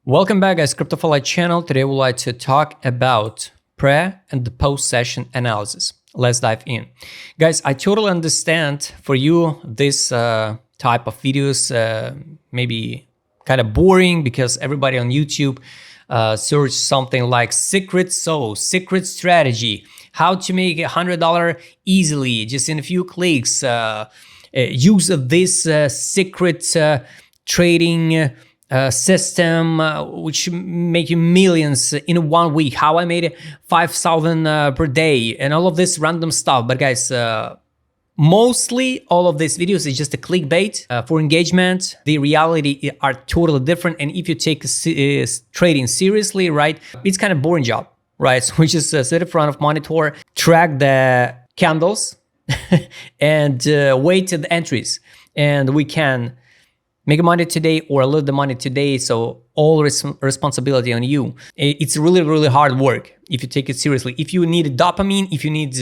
Welcome back, guys. CryptoFly channel. Today we'd like to talk about pre and the post session analysis. Let's dive in. Guys, I totally understand for you this type of videos maybe kind of boring because everybody on YouTube search something like secret sauce, secret strategy, how to make $100 easily just in a few clicks, use of this secret trading system which make you millions in 1 week, how I made 5,000 per day, and all of this random stuff. But guys, mostly all of these videos is just a clickbait for engagement. The reality are totally different, and if you take trading seriously, right, it's kind of boring job, right? So we just sit in front of monitor, track the candles and wait to the entries, and we can make money today or lose the money today. So all responsibility on you. It's really hard work if you take it seriously. If you need dopamine, if you need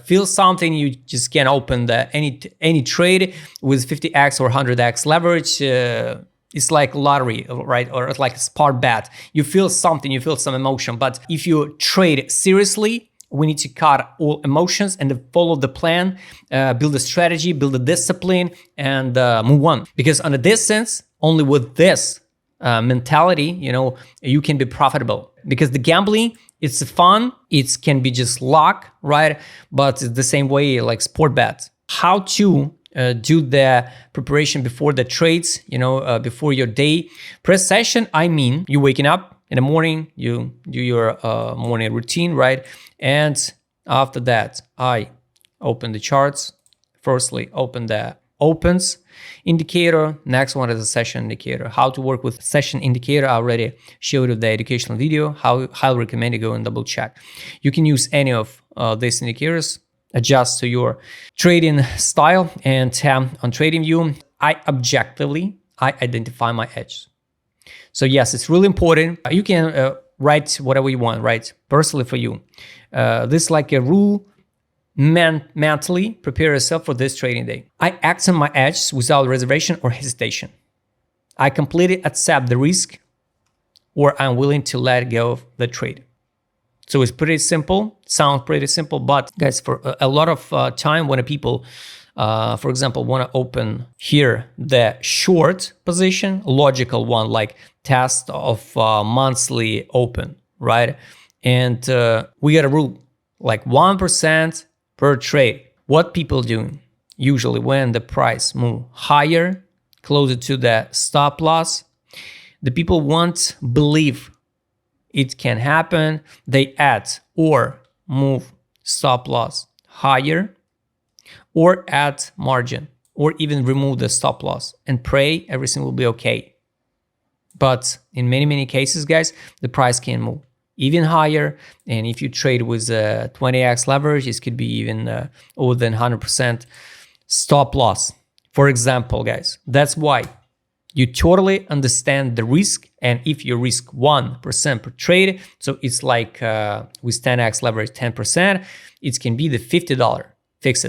feel something, you just can't open any trade with 50x or 100x leverage. It's like lottery, right? Or it's like a sport bet. You feel something, you feel some emotion. But if you trade seriously, we need to cut all emotions and follow the plan, build a strategy, build a discipline, and move on. Because under this sense, only with this mentality, you can be profitable. Because the gambling, it's fun, it can be just luck, right? But it's the same way like sport bet. How to do the preparation before the trades, before your day. Pre-session, I mean, you waking up in the morning, you do your morning routine, right? And after that, I open the charts. Firstly, open the opens indicator. Next one is a session indicator. How to work with session indicator, I already showed you the educational video. Highly recommend you go and double check. You can use any of these indicators, adjust to your trading style, and on TradingView, I identify my edge. So yes, it's really important. You can write whatever you want, right? Personally for you. This is like a rule. Mentally prepare yourself for this trading day. I act on my edges without reservation or hesitation. I completely accept the risk, or I'm willing to let go of the trade. So it's pretty simple, sounds pretty simple, but guys, for a lot of time when people, for example, want to open here the short position, logical one, like test of monthly open, right? And we got a rule, like 1% per trade. What people doing? Usually when the price move higher, closer to the stop loss, the people won't believe it can happen. They add or move stop loss higher, or add margin, or even remove the stop loss and pray everything will be okay. But in many cases, guys, the price can move even higher. And if you trade with 20x leverage, it could be even over than 100% stop loss. For example, guys, that's why you totally understand the risk. And if you risk 1% per trade, so it's like with 10x leverage, 10%, it can be the $50 fixed.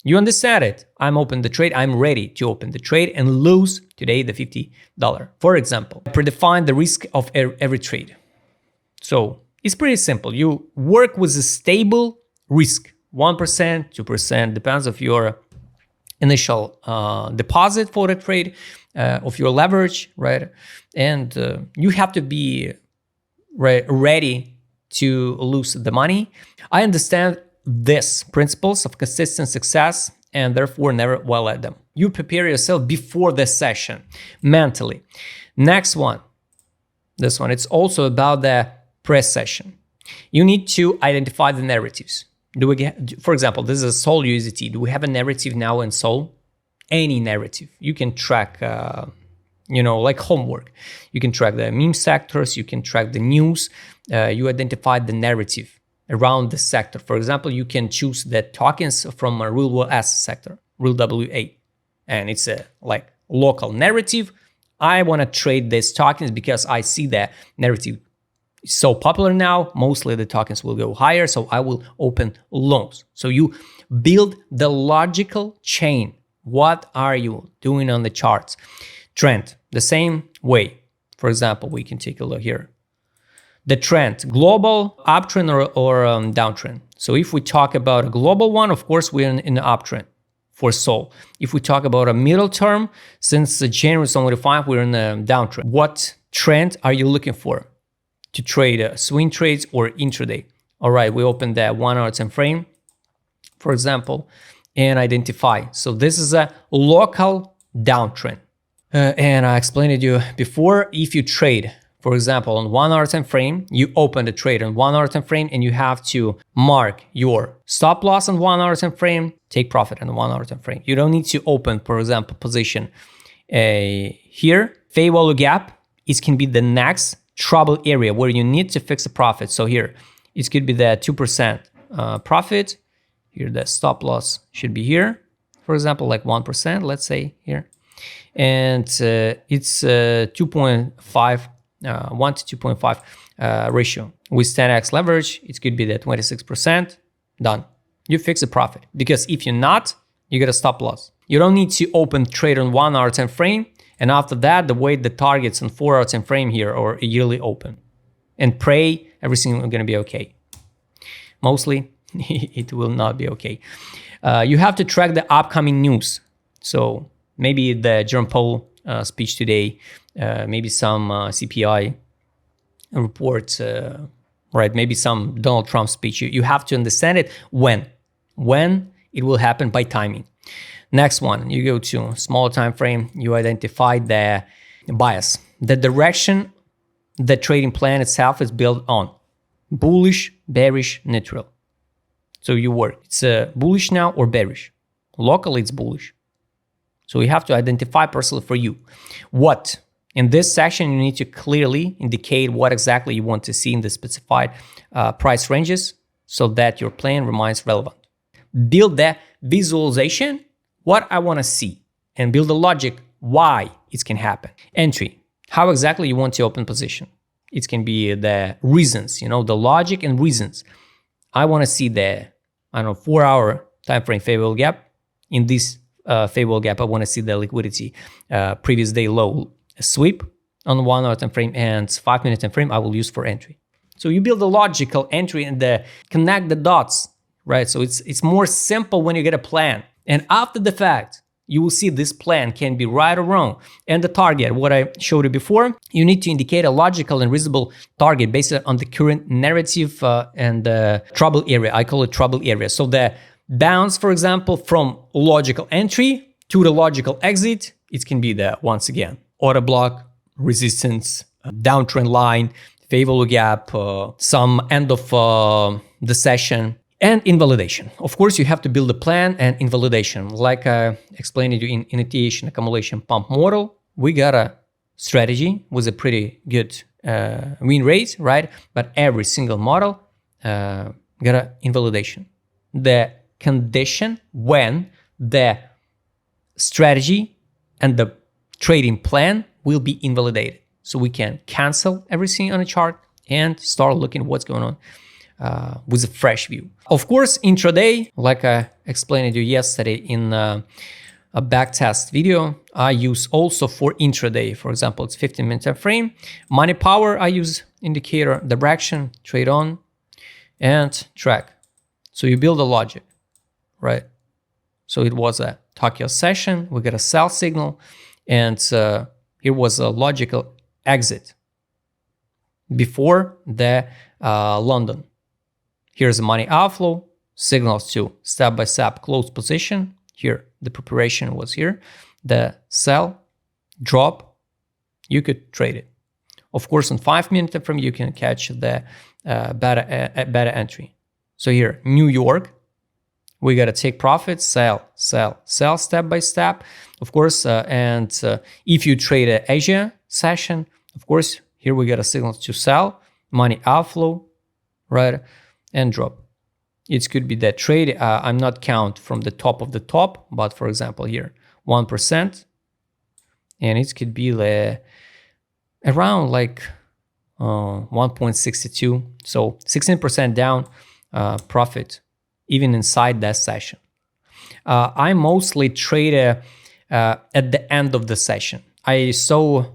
You understand it. I'm open the trade. I'm ready to open the trade and lose today the $50. For example, predefine the risk of every trade. So it's pretty simple. You work with a stable risk, 1%, 2%, depends of your initial deposit for the trade, of your leverage, right? And you have to be ready to lose the money. I understand these principles of consistent success and therefore never violate them. You prepare yourself before the session mentally. Next one, this one, it's also about the pre-session. You need to identify the narratives. For example, this is Sol USDT. Do we have a narrative now in Sol? Any narrative. You can track, like homework. You can track the meme sectors. You can track the news. You identify the narrative around the sector. For example, you can choose the tokens from a real world asset sector, real WA, and it's a like local narrative. I want to trade these tokens because I see the narrative is so popular now. Mostly the tokens will go higher, so I will open loans. So you build the logical chain. What are you doing on the charts? Trend, the same way. For example, we can take a look here. The trend, global uptrend or downtrend. So if we talk about a global one, of course, we're in the uptrend for Sol. If we talk about a middle term, since January 2025, we're in the downtrend. What trend are you looking for to trade swing trades or intraday? All right, we open that 1 hour time frame, for example, and identify. So this is a local downtrend. And I explained to you before, if you trade, for example, on 1 hour time frame, you open the trade on 1 hour time frame and you have to mark your stop loss on 1 hour time frame, take profit on 1 hour time frame. You don't need to open, for example, position here. Fair value gap, it can be the next trouble area where you need to fix a profit. So here, it could be the 2% profit. Here, the stop loss should be here. For example, like 1%, let's say here. And it's 2.5, 1 to 2.5 ratio. With 10x leverage, it could be the 26%. Done. You fix a profit. Because if you're not, you get a stop loss. You don't need to open trade on 1 hour time frame. And after that, the weight the targets on 4 hour time frame here or a yearly open. And pray everything is going to be okay. Mostly, it will not be okay. You have to track the upcoming news. So maybe the Jerome Powell speech today, maybe some CPI reports, right? Maybe some Donald Trump speech. You have to understand it when it will happen by timing. Next one, you go to smaller time frame. You identify the bias, the direction the trading plan itself is built on: bullish, bearish, neutral. So you work. It's bullish now or bearish. Locally, it's bullish. So you have to identify personally for you what. In this section, you need to clearly indicate what exactly you want to see in the specified price ranges so that your plan remains relevant. Build the visualization, what I want to see, and build the logic why it can happen. Entry, how exactly you want to open position. It can be the reasons, the logic and reasons. I want to see the, 4 hour time frame fair value gap. In this fair value gap, I want to see the liquidity previous day low sweep on 1 hour time frame and 5 minute time frame I will use for entry. So you build a logical entry and connect the dots, right? So it's more simple when you get a plan. And after the fact, you will see this plan can be right or wrong. And the target, what I showed you before, you need to indicate a logical and reasonable target based on the current narrative and the trouble area. I call it trouble area. So the bounce, for example, from logical entry to the logical exit, it can be the, once again, order block, resistance, downtrend line, fair value gap, some end of the session, and invalidation. Of course, you have to build a plan and invalidation. Like I explained to you in initiation accumulation pump model, we got a strategy with a pretty good win rate, right? But every single model got an invalidation. The condition when the strategy and the trading plan will be invalidated. So we can cancel everything on a chart and start looking what's going on with a fresh view. Of course, intraday, like I explained to you yesterday in a backtest video, I use also for intraday. For example, it's 15-minute time frame. Money power, I use indicator, direction, trade on, and track. So you build a logic, right? So it was a Tokyo session. We got a sell signal, and here was a logical exit before the London. Here's the money outflow, signals to step-by-step close position. Here, the preparation was here. The sell, drop, you could trade it. Of course, on 5-minute frame, you can catch the beta entry. So here, New York, we got to take profits, sell, step-by-step. Of course, if you trade an Asia session, of course, here we got a signal to sell, money outflow, right? And drop. It could be that trade. I'm not count from the top of the top, but for example here 1%, and it could be around like 1.62. So 16% down profit even inside that session. I mostly trade at the end of the session. I saw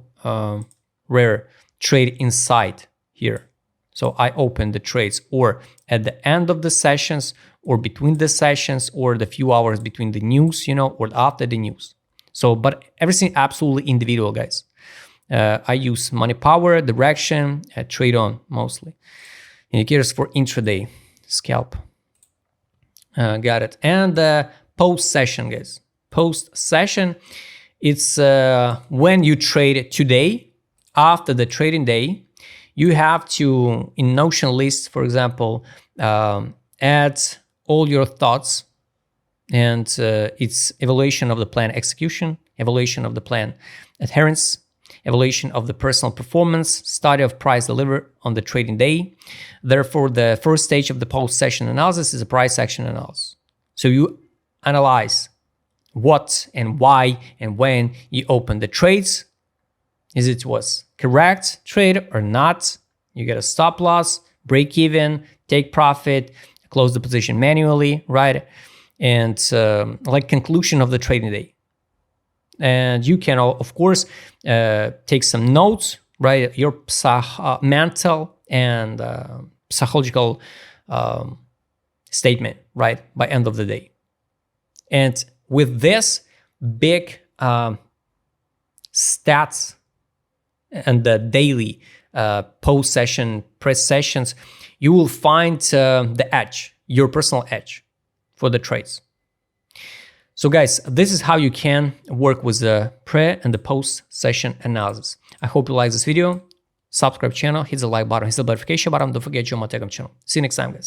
rare trade inside here. So I open the trades or at the end of the sessions or between the sessions or the few hours between the news, you know, or after the news. So, but everything absolutely individual, guys. I use money power, direction, trade on mostly. Indicators for intraday, scalp. Got it. And post session, guys. Post session, it's when you trade today, after the trading day, you have to, in Notion list, for example, add all your thoughts, and it's evaluation of the plan execution, evaluation of the plan adherence, evaluation of the personal performance, study of price delivery on the trading day. Therefore, the first stage of the post-session analysis is a price action analysis. So you analyze what and why and when you open the trades. Is it was correct trade or not? You get a stop loss, break even, take profit, close the position manually, right? And like conclusion of the trading day. And you can, of course, take some notes, right? Your mental and psychological statement, right? By end of the day. And with this big stats and the daily post-session press sessions, you will find the edge, your personal edge for the trades. So guys, this is how you can work with the pre and the post-session analysis. I hope you like this video. Subscribe channel, hit the like button, hit the notification button. Don't forget your Telegram channel. See you next time, guys.